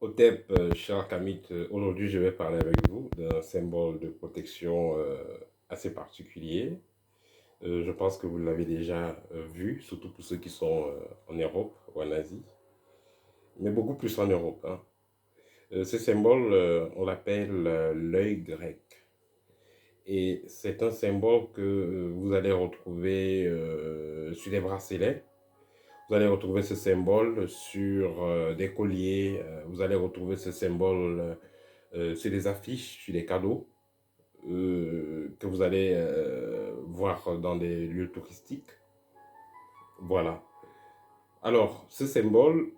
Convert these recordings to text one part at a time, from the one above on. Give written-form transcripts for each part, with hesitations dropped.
Otep, cher Kamit, aujourd'hui je vais parler avec vous d'un symbole de protection assez particulier. Je pense que vous l'avez déjà vu, surtout pour ceux qui sont en Europe ou en Asie, mais beaucoup plus en Europe, hein. Ce symbole, on l'appelle l'œil grec. Et c'est un symbole que vous allez retrouver sur des bracelets. Vous allez retrouver ce symbole sur des colliers. Vous allez retrouver ce symbole sur des affiches, sur des cadeaux que vous allez voir dans des lieux touristiques. Voilà. Alors, ce symbole,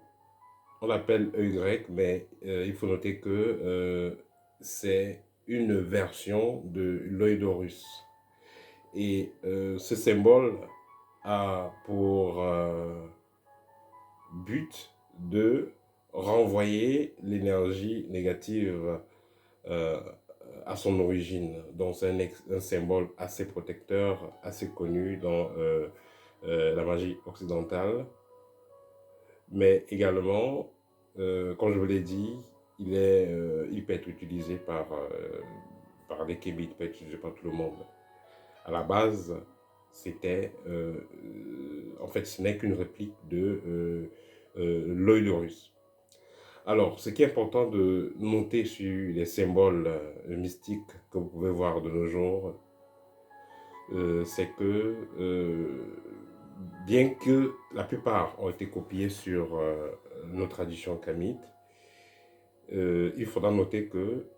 on l'appelle œil grec, mais il faut noter que c'est une version de l'œil d'Horus. Et ce symbole a pour but de renvoyer l'énergie négative euh, à son origine. Donc c'est un symbole assez protecteur, assez connu dans la magie occidentale. Mais également, comme je vous l'ai dit, il peut être utilisé par des kémites, il peut être utilisé par tout le monde. À la base, en fait, ce n'est qu'une réplique de l'œil de Horus. Alors, ce qui est important de noter sur les symboles mystiques que vous pouvez voir de nos jours, c'est que bien que la plupart ont été copiés sur nos traditions kamites, il faudra noter que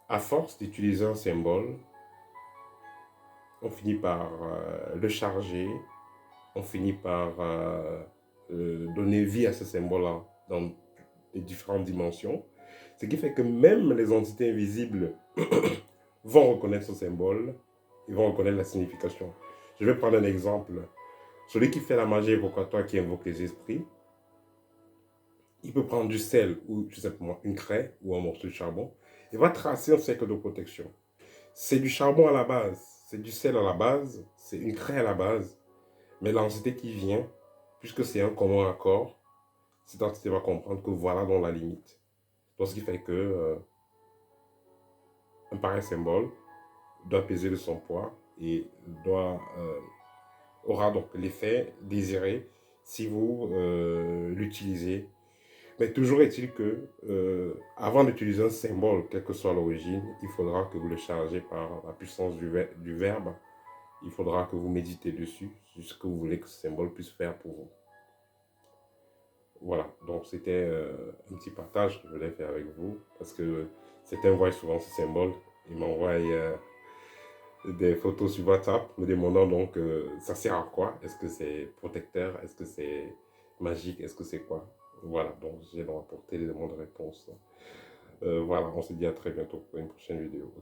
à force d'utiliser un symbole, on finit par le charger, on finit par donner vie à ce symbole-là dans les différentes dimensions. Ce qui fait que même les entités invisibles vont reconnaître ce symbole, ils vont reconnaître la signification. Je vais prendre un exemple. Celui qui fait la magie évocatoire, qui invoque les esprits, il peut prendre du sel ou tout simplement une craie ou un morceau de charbon. Il va tracer un cercle de protection. C'est du charbon à la base, c'est du sel à la base, c'est une craie à la base. Mais l'entité qui vient, puisque c'est un commun accord, cette entité va comprendre que voilà dans la limite. Donc ce qui fait que un pareil symbole doit peser de son poids et aura donc l'effet désiré si vous l'utilisez. Mais toujours est-il que, avant d'utiliser un symbole, quelle que soit l'origine, il faudra que vous le chargez par la puissance du verbe. Il faudra que vous méditez dessus, sur ce que vous voulez que ce symbole puisse faire pour vous. Voilà, donc c'était un petit partage que je voulais faire avec vous, parce que certains voient souvent ce symbole, ils m'envoient des photos sur WhatsApp me demandant donc ça sert à quoi? Est-ce que c'est protecteur? Est-ce que c'est magique? Est-ce que c'est quoi? Voilà, donc j'ai donc apporté les éléments de réponse. Voilà, on se dit à très bientôt pour une prochaine vidéo. Au